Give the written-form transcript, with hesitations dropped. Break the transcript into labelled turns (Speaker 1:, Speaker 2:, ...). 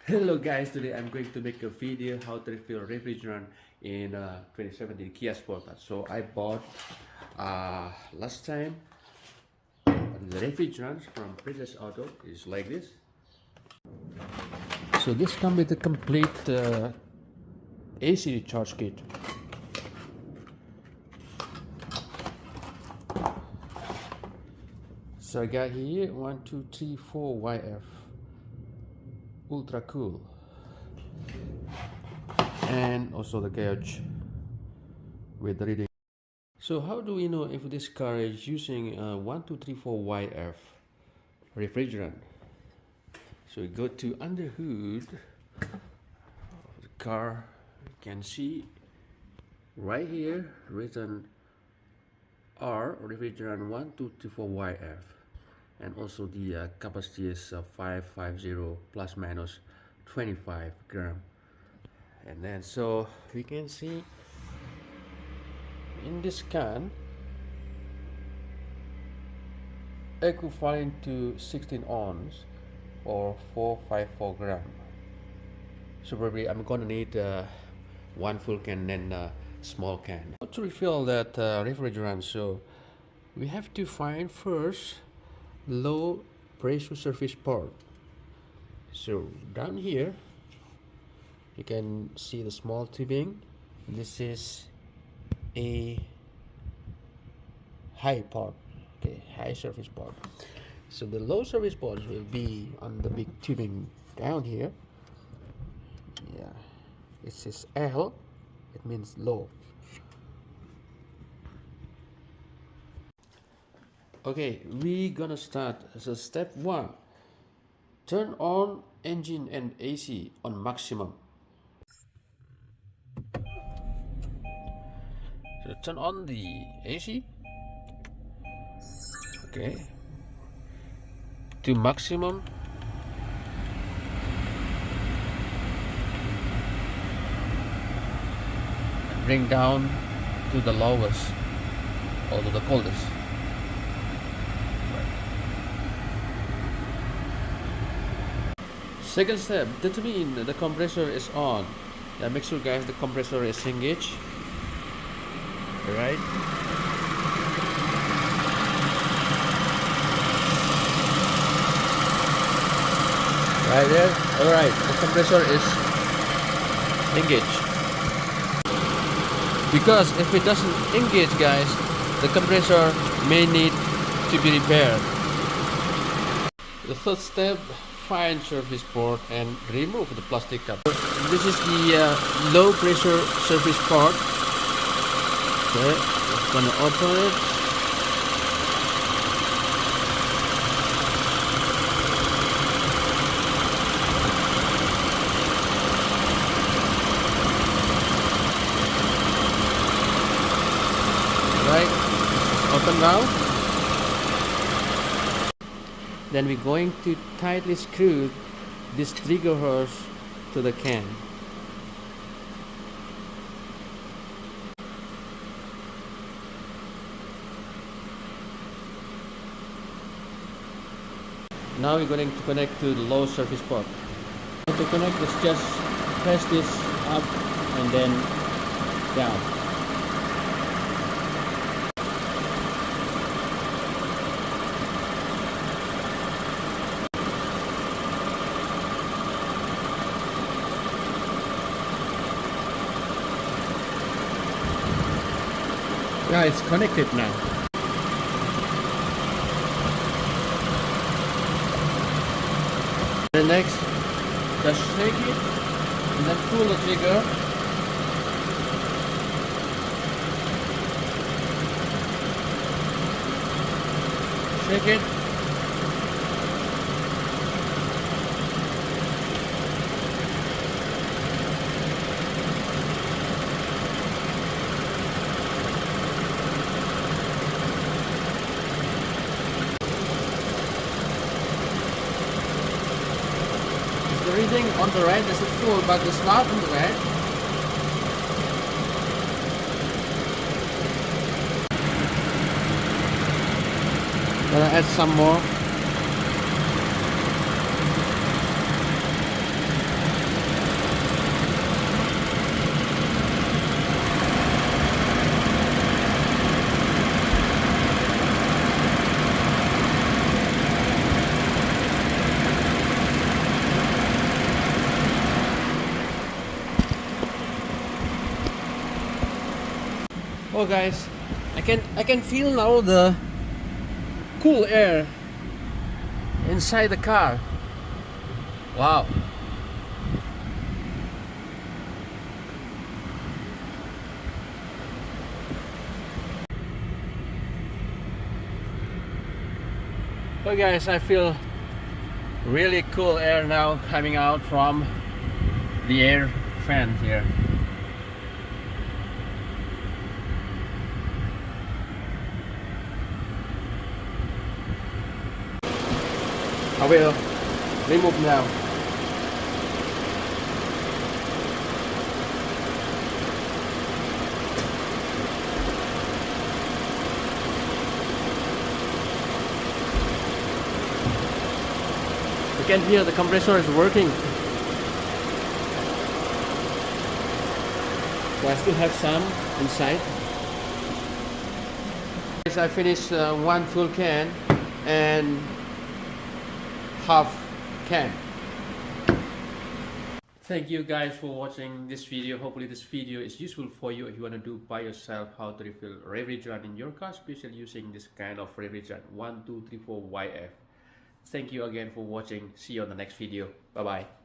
Speaker 1: Hello guys, today I'm going to make a video how to refill refrigerant in 2017 Kia Sportage. So I bought last time the refrigerant from Princess Auto is like this. So this comes with a complete AC recharge kit. So I got here 1, 2, 3, 4 YF Ultra Cool, and also the gauge with the reading. So how do we know if this car is using 1234YF refrigerant? So we go to under hood of the car. You can see right here written R refrigerant 1234YF, and also the capacity is 550 plus minus 25 gram. And then so we can see in this can equivalent to 16 ounce or 454 gram. So probably I'm gonna need one full can and a small can. How to refill that refrigerant? So we have to find first low pressure surface port. So down here you can see the small tubing. This is a high part, okay, high surface part. So the low surface parts will be on the big tubing down here. Yeah, this is L, it means low. Okay, we gonna start. So step 1, turn on engine and AC on maximum. So turn on the AC, okay, to maximum. Bring down to the lowest or to the coldest. Second step, determine the compressor is on. Now make sure guys the compressor is engaged. Alright. Right there. Alright, the compressor is engaged. Because if it doesn't engage guys, the compressor may need to be repaired. The third step, find surface port and remove the plastic cap. This is the low pressure surface port. Okay, I'm gonna open it. Right, open now. Then we're going to tightly screw this trigger hose to the can. Now we're going to connect to the low surface port. To connect this, just press this up and then down. Yeah, it's connected now. The next, just shake it and then pull the trigger. Shake it. The reading on the right is full, but it's not on the right. Gonna add some more. Oh guys, I can feel now the cool air inside the car. Wow. Oh guys, I feel really cool air now coming out from the air fan here. I will remove now. You can hear the compressor is working. So I still have some inside. I finished one full can and half can. Thank you guys for watching this video. Hopefully this video is useful for you if you want to do by yourself how to refill refrigerant in your car, especially using this kind of refrigerant 1234YF. Thank you again for watching. See you on the next video. Bye bye.